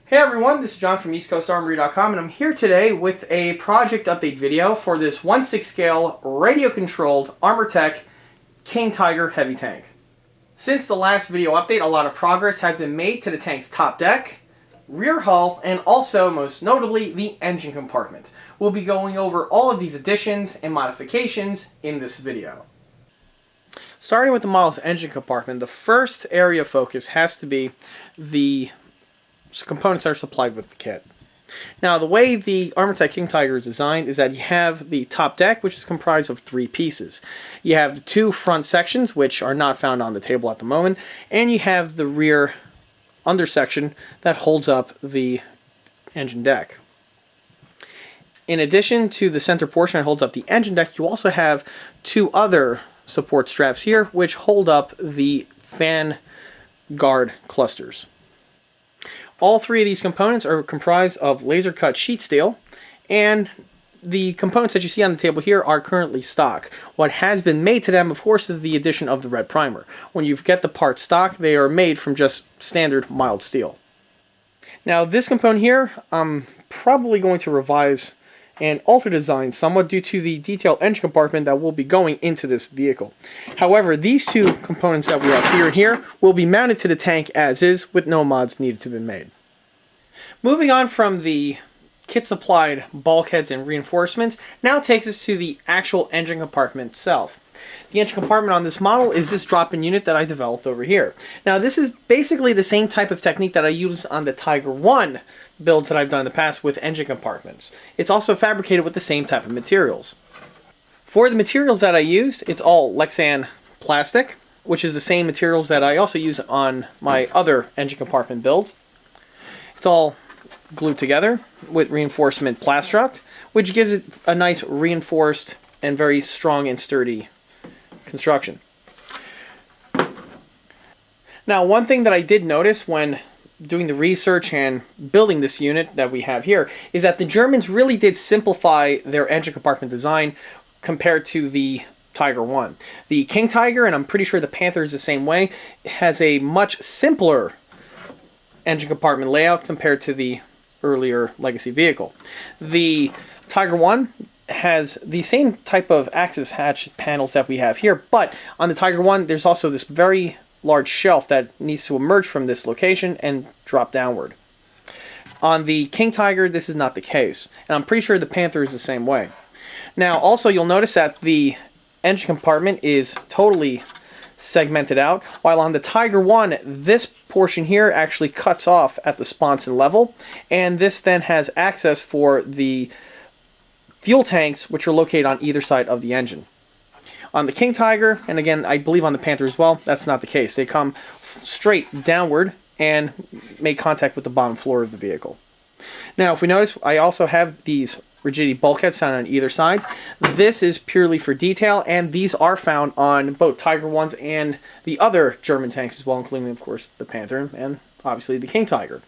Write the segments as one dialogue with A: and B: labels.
A: Hey everyone, this is John from EastCoastArmory.com, and I'm here today with a project update video for this 1/6 scale radio-controlled Armortek King Tiger heavy tank. Since the last video update, a lot of progress has been made to the tank's top deck, rear hull, and also, most notably, the engine compartment. We'll be going over all of these additions and modifications in this video. Starting with the model's engine compartment, the first area of focus has to be the components that are supplied with the kit. Now, the way the Armortek King Tiger is designed is that you have the top deck, which is comprised of 3 pieces. You have the 2 front sections, which are not found on the table at the moment, and you have the rear undersection that holds up the engine deck. In addition to the center portion that holds up the engine deck, you also have 2 other support straps here, which hold up the fan guard clusters. All 3 of these components are comprised of laser-cut sheet steel, and the components that you see on the table here are currently stock. What has been made to them, of course, is the addition of the red primer. When you get the parts stock, they are made from just standard mild steel. Now, this component here, I'm probably going to revise and alter design somewhat due to the detailed engine compartment that will be going into this vehicle. However, these 2 components that we have here and here will be mounted to the tank as is, with no mods needed to be made. Moving on from the kit supplied bulkheads and reinforcements, now takes us to the actual engine compartment itself. The engine compartment on this model is this drop-in unit that I developed over here. Now, this is basically the same type of technique that I used on the Tiger I builds that I've done in the past with engine compartments. It's also fabricated with the same type of materials. For the materials that I used, it's all Lexan plastic, which is the same materials that I also use on my other engine compartment builds. It's all glued together with reinforcement plastruct, which gives it a nice reinforced and very strong and sturdy construction. Now, one thing that I did notice when doing the research and building this unit that we have here is that the Germans really did simplify their engine compartment design compared to the Tiger I. The King Tiger, and I'm pretty sure the Panther is the same way, has a much simpler engine compartment layout compared to the earlier legacy vehicle. The Tiger I has the same type of access hatch panels that we have here, but on the Tiger I there's also this very large shelf that needs to emerge from this location and drop downward. On the King Tiger, this is not the case, and I'm pretty sure the Panther is the same way. Now, also, you'll notice that the engine compartment is totally segmented out, while on the Tiger I, this portion here actually cuts off at the sponson level, and this then has access for the fuel tanks, which are located on either side of the engine. On the King Tiger, and again, I believe on the Panther as well, that's not the case. They come straight downward and make contact with the bottom floor of the vehicle. Now, if we notice, I also have these rigidity bulkheads found on either sides. This is purely for detail, and these are found on both Tiger I's and the other German tanks as well, including, of course, the Panther and obviously the King Tiger.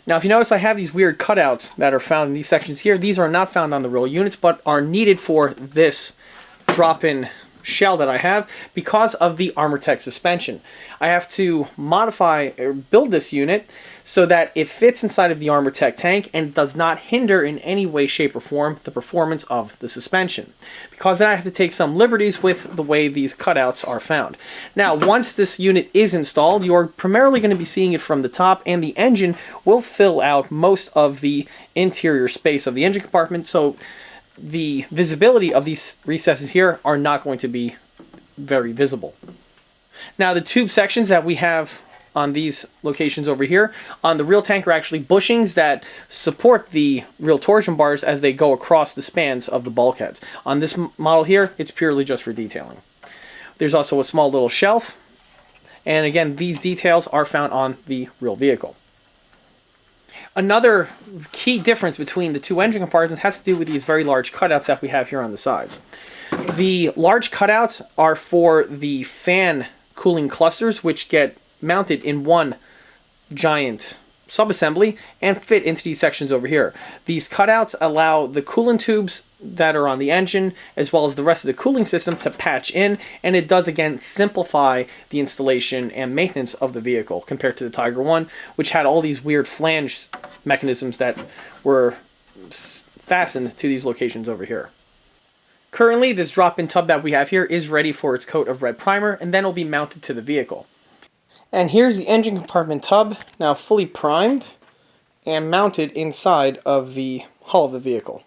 A: Now, if you notice, I have these weird cutouts that are found in these sections here. These are not found on the real units, but are needed for this drop-in shell that I have because of the Armortek suspension. I have to modify or build this unit so that it fits inside of the Armortek tank and does not hinder in any way, shape, or form the performance of the suspension. Because then I have to take some liberties with the way these cutouts are found. Now, once this unit is installed, you're primarily going to be seeing it from the top, and the engine will fill out most of the interior space of the engine compartment, so the visibility of these recesses here are not going to be very visible. Now, the tube sections that we have on these locations over here on the real tank are actually bushings that support the real torsion bars as they go across the spans of the bulkheads. On this model here, it's purely just for detailing. There's also a small little shelf, and again, these details are found on the real vehicle. Another key difference between the 2 engine compartments has to do with these very large cutouts that we have here on the sides. The large cutouts are for the fan cooling clusters, which get mounted in one giant subassembly and fit into these sections over here. These cutouts allow the coolant tubes that are on the engine as well as the rest of the cooling system to patch in, and it does again simplify the installation and maintenance of the vehicle compared to the Tiger 1, which had all these weird flange mechanisms that were fastened to these locations over here. Currently, this drop-in tub that we have here is ready for its coat of red primer, and then it will be mounted to the vehicle. And here's the engine compartment tub, now fully primed and mounted inside of the hull of the vehicle.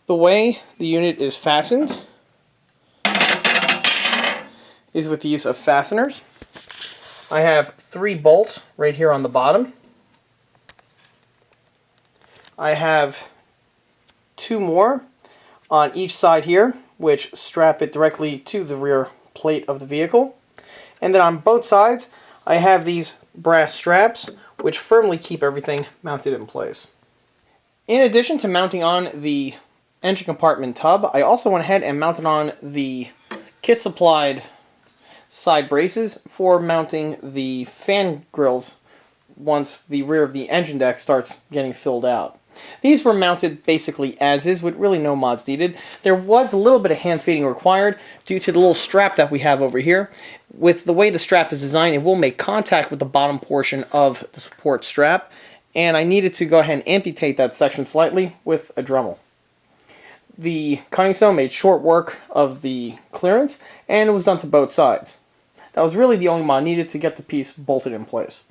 A: The way the unit is fastened is with the use of fasteners. I have 3 bolts right here on the bottom. I have 2 more on each side here, which strap it directly to the rear plate of the vehicle. And then on both sides, I have these brass straps, which firmly keep everything mounted in place. In addition to mounting on the engine compartment tub, I also went ahead and mounted on the kit supplied side braces for mounting the fan grills once the rear of the engine deck starts getting filled out. These were mounted basically as is with really no mods needed. There was a little bit of hand feeding required due to the little strap that we have over here. With the way the strap is designed, it will make contact with the bottom portion of the support strap, and I needed to go ahead and amputate that section slightly with a Dremel. The cutting stone made short work of the clearance, and it was done to both sides. That was really the only mod needed to get the piece bolted in place.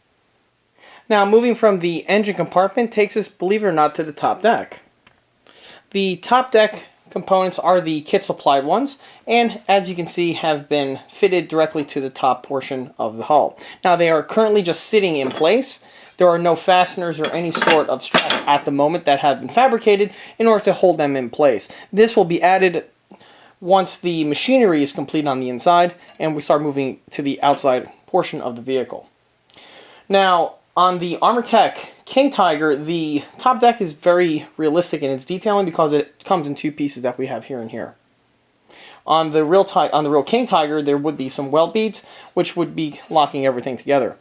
A: Now, moving from the engine compartment takes us, believe it or not, to the top deck. The top deck components are the kit supplied ones, and as you can see, have been fitted directly to the top portion of the hull. Now, they are currently just sitting in place. There are no fasteners or any sort of straps at the moment that have been fabricated in order to hold them in place. This will be added once the machinery is complete on the inside and we start moving to the outside portion of the vehicle. Now, on the Armortek King Tiger, the top deck is very realistic in its detailing because it comes in 2 pieces that we have here and here. On the real King Tiger, there would be some weld beads, which would be locking everything together.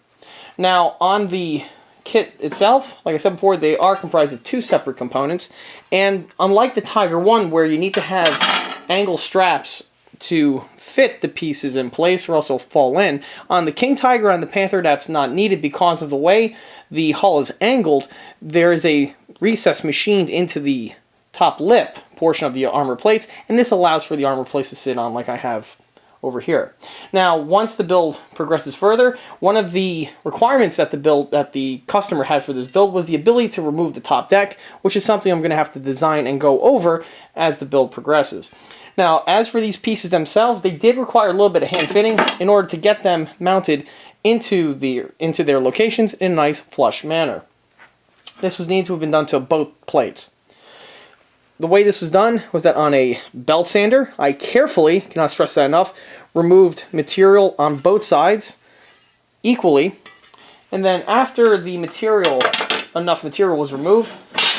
A: Now, on the kit itself, like I said before, they are comprised of 2 separate components, and unlike the Tiger 1, where you need to have angle straps to fit the pieces in place or else they'll fall in, on the King Tiger and the Panther that's not needed because of the way the hull is angled. There is a recess machined into the top lip portion of the armor plates, and this allows for the armor plates to sit on like I have over here. Now, once the build progresses further, one of the requirements that the customer had for this build was the ability to remove the top deck, which is something I'm going to have to design and go over as the build progresses. Now, as for these pieces themselves, they did require a little bit of hand fitting in order to get them mounted into their locations in a nice flush manner. This needs to have been done to both plates. The way this was done was that on a belt sander, I carefully, cannot stress that enough, removed material on both sides equally, and then after enough material was removed,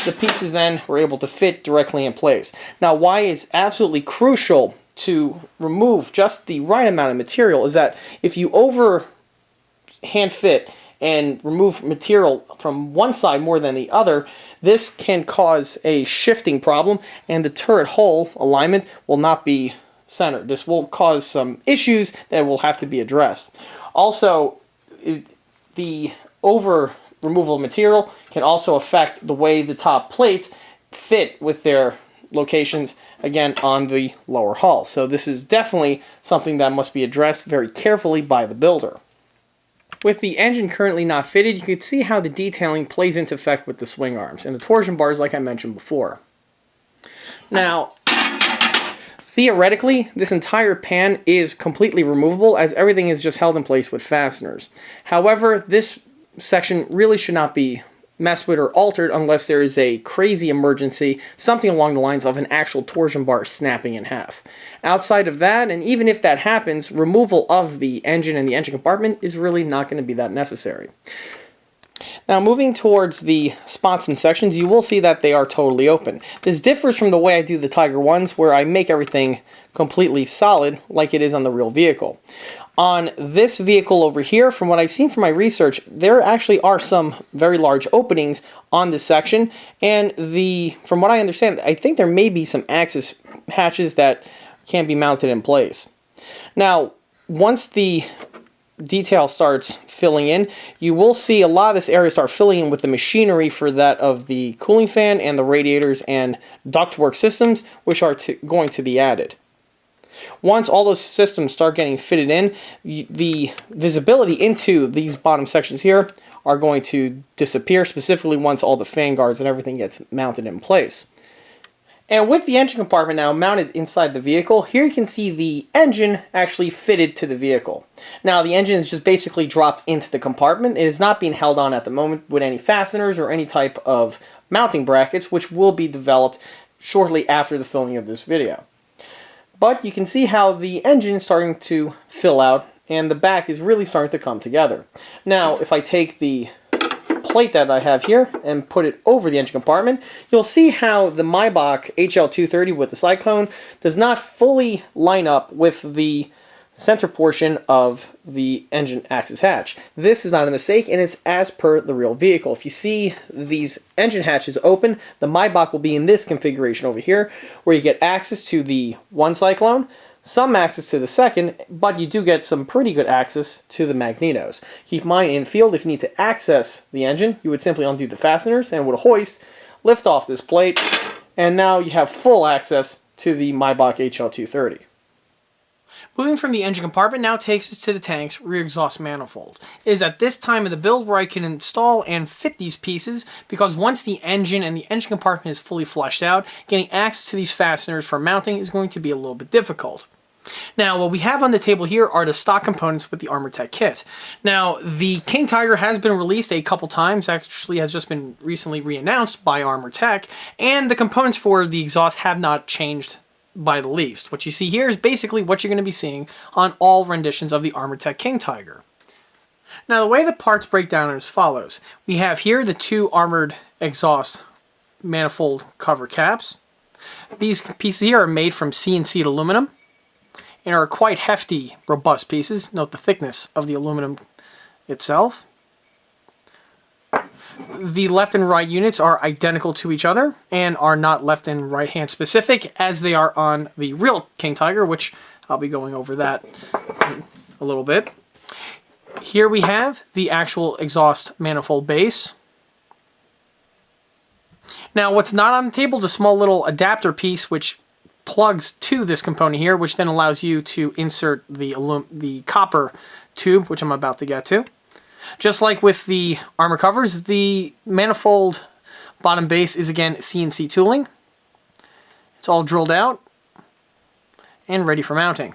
A: the pieces then were able to fit directly in place. Now, why it's absolutely crucial to remove just the right amount of material is that if you over hand fit and remove material from one side more than the other, this can cause a shifting problem, and the turret hole alignment will not be centered. This will cause some issues that will have to be addressed. Also, the over removal of material can also affect the way the top plates fit with their locations, again, on the lower hull. So this is definitely something that must be addressed very carefully by the builder. With the engine currently not fitted, you can see how the detailing plays into effect with the swing arms and the torsion bars like I mentioned before. Now, theoretically, this entire pan is completely removable as everything is just held in place with fasteners. However, this section really should not be messed with or altered unless there is a crazy emergency, something along the lines of an actual torsion bar snapping in half. Outside of that, and even if that happens, removal of the engine and the engine compartment is really not going to be that necessary. Now, moving towards the spots and sections, you will see that they are totally open. This differs from the way I do the Tiger 1s, where I make everything completely solid like it is on the real vehicle. On this vehicle over here, from what I've seen from my research, there actually are some very large openings on this section, and from what I understand, I think there may be some access hatches that can be mounted in place. Now, once the detail starts filling in, you will see a lot of this area start filling in with the machinery for that of the cooling fan and the radiators and ductwork systems, which are going to be added. Once all those systems start getting fitted in, the visibility into these bottom sections here are going to disappear, specifically once all the fan guards and everything gets mounted in place. And with the engine compartment now mounted inside the vehicle, here you can see the engine actually fitted to the vehicle. Now the engine is just basically dropped into the compartment. It is not being held on at the moment with any fasteners or any type of mounting brackets, which will be developed shortly after the filming of this video. But you can see how the engine is starting to fill out and the back is really starting to come together. Now if I take the plate that I have here and put it over the engine compartment, you'll see how the Maybach HL230 with the cyclone does not fully line up with the center portion of the engine access hatch. This is not a mistake, and it's as per the real vehicle. If you see these engine hatches open, the Maybach will be in this configuration over here, where you get access to the one cyclone, some access to the second, but you do get some pretty good access to the magnetos. Keep in mind, in field, if you need to access the engine, you would simply undo the fasteners and with a hoist, lift off this plate, and now you have full access to the Maybach HL230. Moving from the engine compartment now takes us to the tank's rear exhaust manifold. It is at this time of the build where I can install and fit these pieces, because once the engine and the engine compartment is fully fleshed out, getting access to these fasteners for mounting is going to be a little bit difficult. Now, what we have on the table here are the stock components with the Armortek kit. Now, the King Tiger has been released a couple times, actually has just been recently re-announced by Armortek, and the components for the exhaust have not changed by the least. What you see here is basically what you're going to be seeing on all renditions of the Armortek King Tiger. Now, the way the parts break down is as follows. We have here the two armored exhaust manifold cover caps. These pieces here are made from CNC'd aluminum and are quite hefty, robust pieces. Note the thickness of the aluminum itself. The left and right units are identical to each other and are not left and right hand specific as they are on the real King Tiger, which I'll be going over that in a little bit. Here we have the actual exhaust manifold base. Now, what's not on the table is a small little adapter piece which plugs to this component here, which then allows you to insert the copper tube, which I'm about to get to. Just like with the armor covers, the manifold bottom base is again CNC tooling. It's all drilled out and ready for mounting.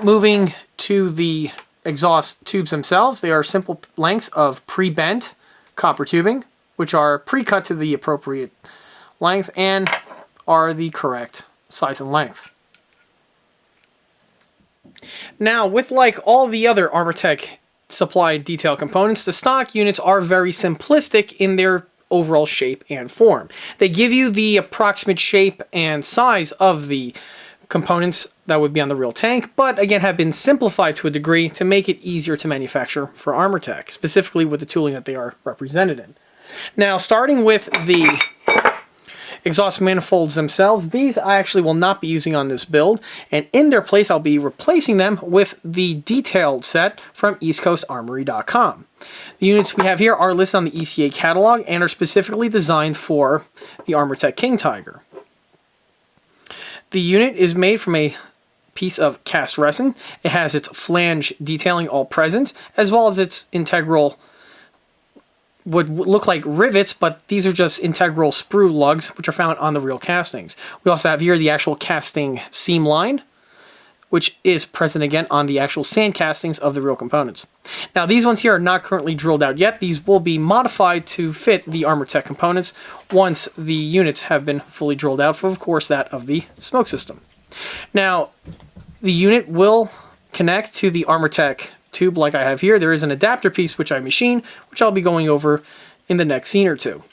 A: Moving to the exhaust tubes themselves, they are simple lengths of pre-bent copper tubing, which are pre-cut to the appropriate length and are the correct size and length. Now, with like all the other Armortek supplied detail components, the stock units are very simplistic in their overall shape and form. They give you the approximate shape and size of the components that would be on the real tank, but again have been simplified to a degree to make it easier to manufacture for Armortek, specifically with the tooling that they are represented in. Now, starting with the exhaust manifolds themselves, these I actually will not be using on this build, and in their place I'll be replacing them with the detailed set from EastCoastArmory.com. The units we have here are listed on the ECA catalog and are specifically designed for the Armortek King Tiger. The unit is made from a piece of cast resin. It has its flange detailing all present, as well as its integral, would look like rivets, but these are just integral sprue lugs, which are found on the real castings. We also have here the actual casting seam line, which is present again on the actual sand castings of the real components. Now, these ones here are not currently drilled out yet. These will be modified to fit the Armortek components once the units have been fully drilled out for, of course, that of the smoke system. Now, the unit will connect to the Armortek tube like I have here. There is an adapter piece which I machine, which I'll be going over in the next scene or two.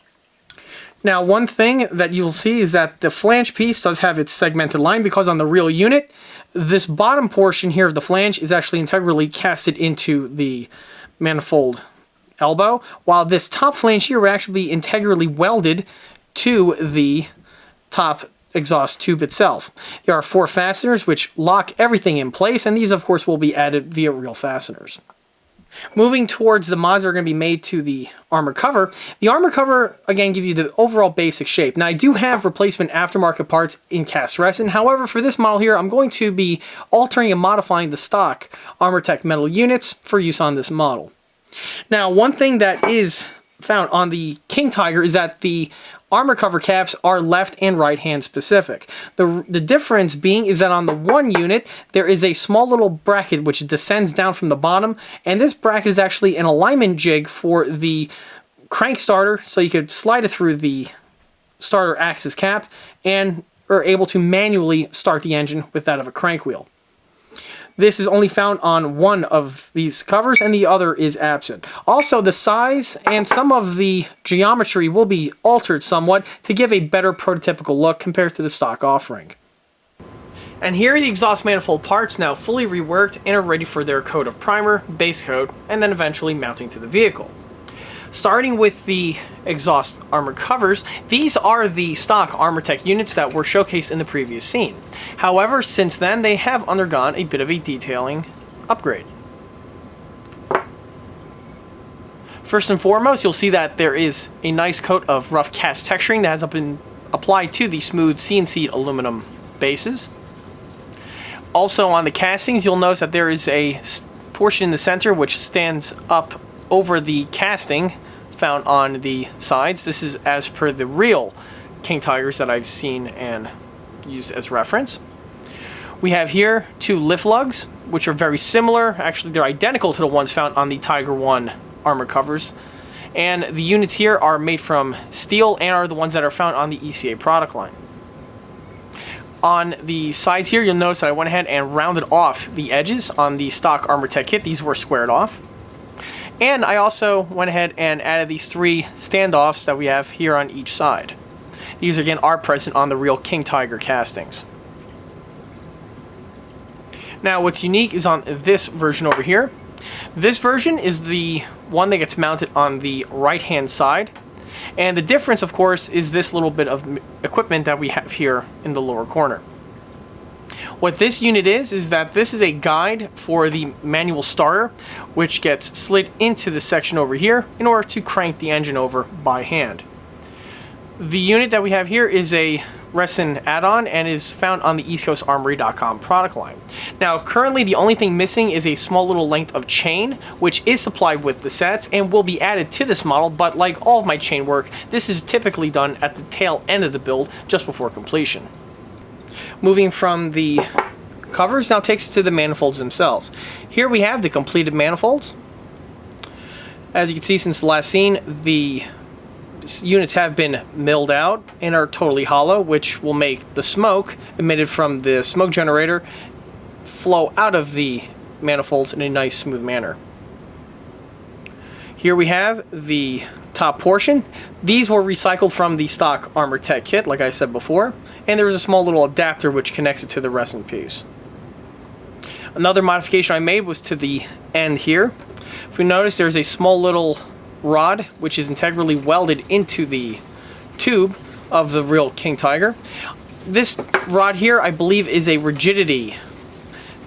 A: Now, one thing that you'll see is that the flange piece does have its segmented line, because on the real unit, this bottom portion here of the flange is actually integrally casted into the manifold elbow, while this top flange here will actually be integrally welded to the top exhaust tube itself. There are 4 fasteners which lock everything in place, and these of course will be added via real fasteners. Moving towards the mods that are going to be made to the armor cover. The armor cover, again, gives you the overall basic shape. Now, I do have replacement aftermarket parts in cast resin. However, for this model here, I'm going to be altering and modifying the stock Armortek metal units for use on this model. Now, one thing that is found on the King Tiger is that the armor cover caps are left and right hand specific. The difference being is that on the one unit, there is a small little bracket which descends down from the bottom, and this bracket is actually an alignment jig for the crank starter, so you could slide it through the starter axis cap and are able to manually start the engine with that of a crank wheel. This is only found on one of these covers, and the other is absent. Also, the size and some of the geometry will be altered somewhat to give a better prototypical look compared to the stock offering. And here are the exhaust manifold parts now fully reworked and are ready for their coat of primer, base coat, and then eventually mounting to the vehicle. Starting with the exhaust armor covers, these are the stock Armortek units that were showcased in the previous scene. However, since then they have undergone a bit of a detailing upgrade. First and foremost, you'll see that there is a nice coat of rough cast texturing that has been applied to the smooth CNC aluminum bases. Also on the castings, you'll notice that there is a portion in the center which stands up over the casting found on the sides. This is as per the real King Tigers that I've seen and used as reference. We have here 2 lift lugs, which are very similar. Actually, they're identical to the ones found on the Tiger 1 armor covers. And the units here are made from steel and are the ones that are found on the ECA product line. On the sides here, you'll notice that I went ahead and rounded off the edges on the stock Armortek kit. These were squared off. And I also went ahead and added these 3 standoffs that we have here on each side. These again are present on the real King Tiger castings. Now what's unique is on this version over here. This version is the one that gets mounted on the right hand side. And the difference, of course, is this little bit of equipment that we have here in the lower corner. What this unit is that this is a guide for the manual starter, which gets slid into the section over here in order to crank the engine over by hand. The unit that we have here is a resin add-on and is found on the EastCoastArmory.com product line. Now, currently the only thing missing is a small little length of chain, which is supplied with the sets and will be added to this model, but like all of my chain work, this is typically done at the tail end of the build just before completion. Moving from the covers now takes us to the manifolds themselves. Here we have the completed manifolds. As you can see since the last scene, the units have been milled out and are totally hollow, which will make the smoke emitted from the smoke generator flow out of the manifolds in a nice smooth manner. Here we have the top portion. These were recycled from the stock Armortek kit, like I said before, and there is a small little adapter which connects it to the resin piece. Another modification I made was to the end here. If we notice, there's a small little rod which is integrally welded into the tube of the real King Tiger. This rod here, I believe, is a rigidity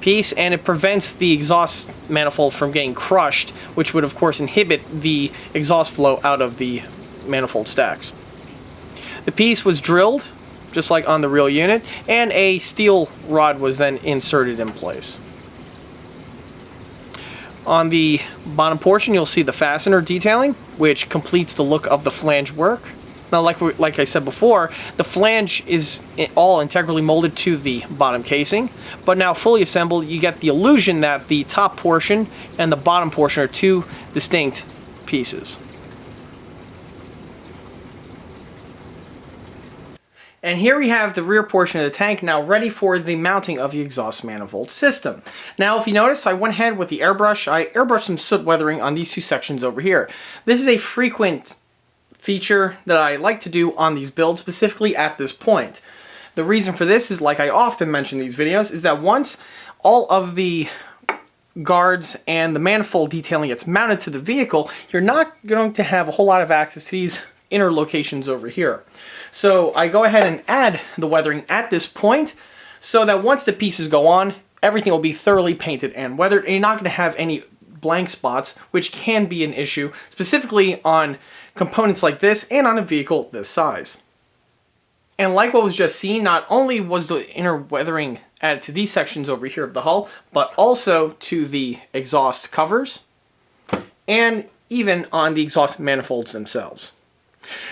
A: piece, and it prevents the exhaust manifold from getting crushed, which would of course inhibit the exhaust flow out of the manifold stacks. The piece was drilled just like on the real unit, and a steel rod was then inserted in place. On the bottom portion, you'll see the fastener detailing, which completes the look of the flange work. Now, like I said before, the flange is all integrally molded to the bottom casing, but now fully assembled, you get the illusion that the top portion and the bottom portion are 2 distinct pieces. And here we have the rear portion of the tank now ready for the mounting of the exhaust manifold system. Now, if you notice, I went ahead with the airbrush. I airbrushed some soot weathering on these 2 sections over here. This is a frequent feature that I like to do on these builds, specifically at this point. The reason for this is, like I often mention in these videos, is that once all of the guards and the manifold detailing gets mounted to the vehicle, you're not going to have a whole lot of access to these inner locations over here. So I go ahead and add the weathering at this point so that once the pieces go on, everything will be thoroughly painted and weathered, and you're not going to have any blank spots, which can be an issue, specifically on components like this and on a vehicle this size. And like what was just seen, not only was the inner weathering added to these sections over here of the hull, but also to the exhaust covers and even on the exhaust manifolds themselves.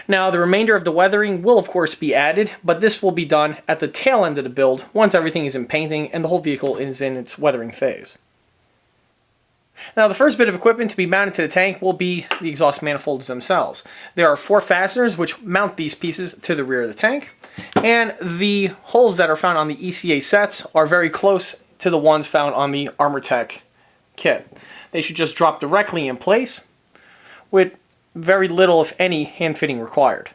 A: Now, the remainder of the weathering will of course be added, but this will be done at the tail end of the build once everything is in painting and the whole vehicle is in its weathering phase. Now, the first bit of equipment to be mounted to the tank will be the exhaust manifolds themselves. There are 4 fasteners which mount these pieces to the rear of the tank, and the holes that are found on the ECA sets are very close to the ones found on the Armortek kit. They should just drop directly in place with very little, if any, hand fitting required.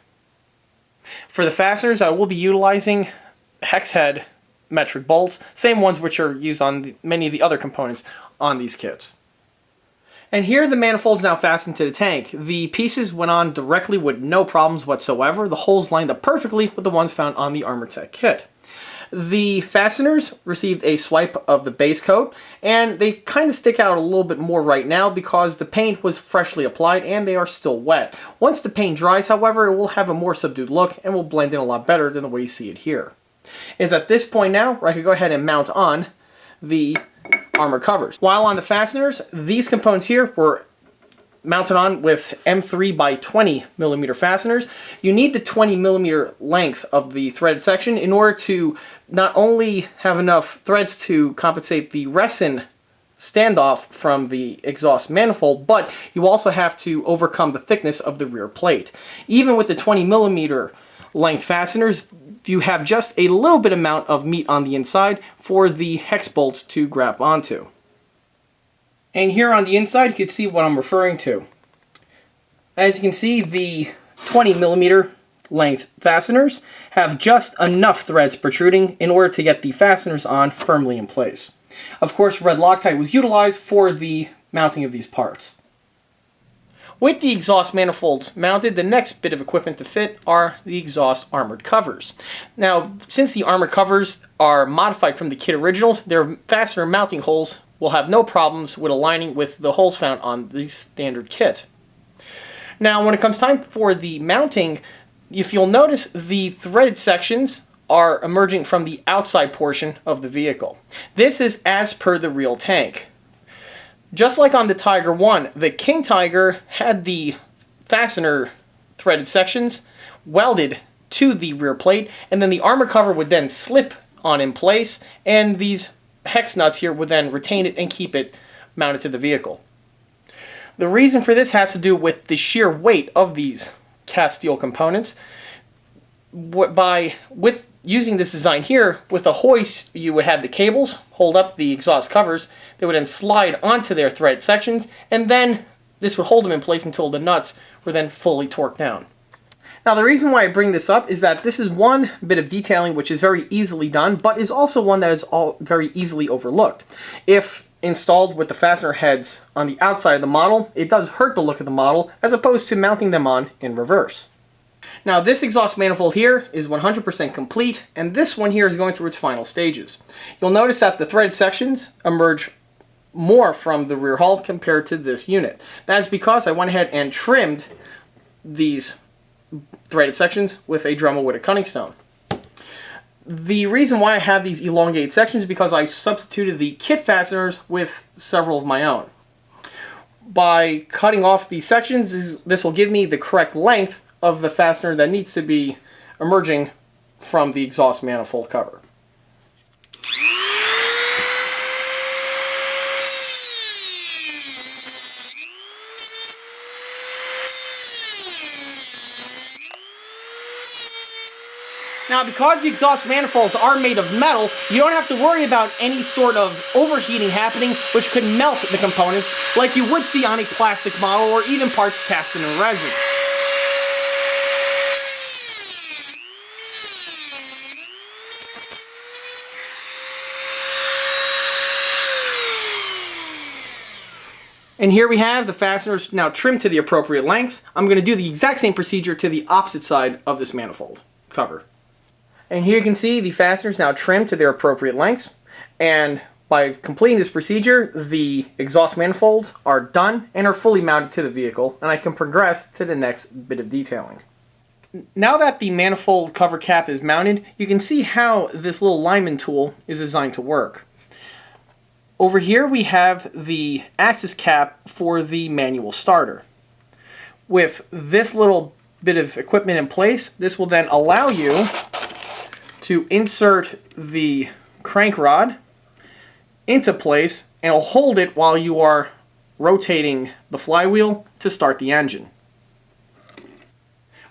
A: For the fasteners, I will be utilizing hex head metric bolts, same ones which are used on many of the other components on these kits. And here the manifold's now fastened to the tank. The pieces went on directly with no problems whatsoever. The holes lined up perfectly with the ones found on the Armortek kit. The fasteners received a swipe of the base coat, and they kind of stick out a little bit more right now because the paint was freshly applied and they are still wet. Once the paint dries, however, it will have a more subdued look and will blend in a lot better than the way you see it here. It's at this point now where I can go ahead and mount on the armor covers. While on the fasteners, these components here were mounted on with M3 by 20 millimeter fasteners. You need the 20 millimeter length of the threaded section in order to not only have enough threads to compensate the resin standoff from the exhaust manifold, but you also have to overcome the thickness of the rear plate. Even with the 20 millimeter length fasteners, you have just a little bit amount of meat on the inside for the hex bolts to grab onto. And here on the inside, you can see what I'm referring to. As you can see, the 20 millimeter length fasteners have just enough threads protruding in order to get the fasteners on firmly in place. Of course, red Loctite was utilized for the mounting of these parts. With the exhaust manifolds mounted, the next bit of equipment to fit are the exhaust armored covers. Now, since the armored covers are modified from the kit originals, their fastener mounting holes will have no problems with aligning with the holes found on the standard kit. Now, when it comes time for the mounting, if you'll notice, the threaded sections are emerging from the outside portion of the vehicle. This is as per the real tank. Just like on the Tiger 1, the King Tiger had the fastener threaded sections welded to the rear plate, and then the armor cover would then slip on in place, and these hex nuts here would then retain it and keep it mounted to the vehicle. The reason for this has to do with the sheer weight of these cast steel components. With using this design here, with a hoist, you would have the cables hold up the exhaust covers. They would then slide onto their threaded sections, and then this would hold them in place until the nuts were then fully torqued down. Now, the reason why I bring this up is that this is one bit of detailing which is very easily done, but is also one that is very easily overlooked. If installed with the fastener heads on the outside of the model, it does hurt the look of the model as opposed to mounting them on in reverse. Now, this exhaust manifold here is 100% complete, and this one here is going through its final stages. You'll notice that the threaded sections emerge more from the rear hull compared to this unit. That is because I went ahead and trimmed these threaded sections with a Dremel with a cutting stone. The reason why I have these elongated sections is because I substituted the kit fasteners with several of my own. By cutting off these sections, this will give me the correct length of the fastener that needs to be emerging from the exhaust manifold cover. Now, because the exhaust manifolds are made of metal, you don't have to worry about any sort of overheating happening, which could melt the components like you would see on a plastic model or even parts cast in resin. And here we have the fasteners now trimmed to the appropriate lengths. I'm going to do the exact same procedure to the opposite side of this manifold cover. And here you can see the fasteners now trimmed to their appropriate lengths. And by completing this procedure, the exhaust manifolds are done and are fully mounted to the vehicle, and I can progress to the next bit of detailing. Now that the manifold cover cap is mounted, you can see how this little lineman tool is designed to work. Over here we have the axis cap for the manual starter. With this little bit of equipment in place, this will then allow you to insert the crank rod into place, and it'll hold it while you are rotating the flywheel to start the engine.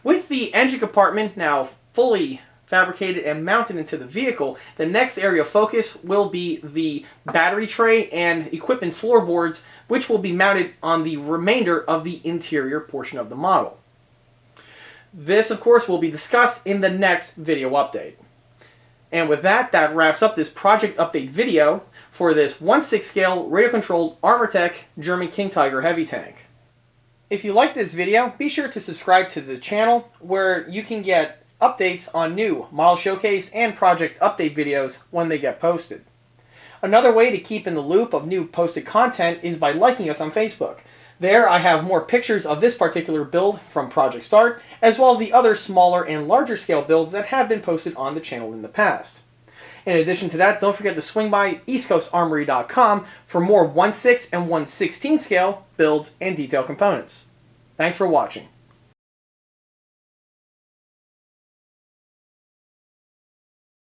A: With the engine compartment now fully fabricated and mounted into the vehicle, the next area of focus will be the battery tray and equipment floorboards, which will be mounted on the remainder of the interior portion of the model. This, of course, will be discussed in the next video update. And with that, that wraps up this project update video for this 1/6 scale radio-controlled Armortek German King Tiger heavy tank. If you like this video, be sure to subscribe to the channel where you can get updates on new model showcase and project update videos when they get posted. Another way to keep in the loop of new posted content is by liking us on Facebook. There I have more pictures of this particular build from project start, as well as the other smaller and larger scale builds that have been posted on the channel in the past. In addition to that, don't forget to swing by eastcoastarmory.com for more 1/6 and 1/16 scale builds and detail components. Thanks for watching.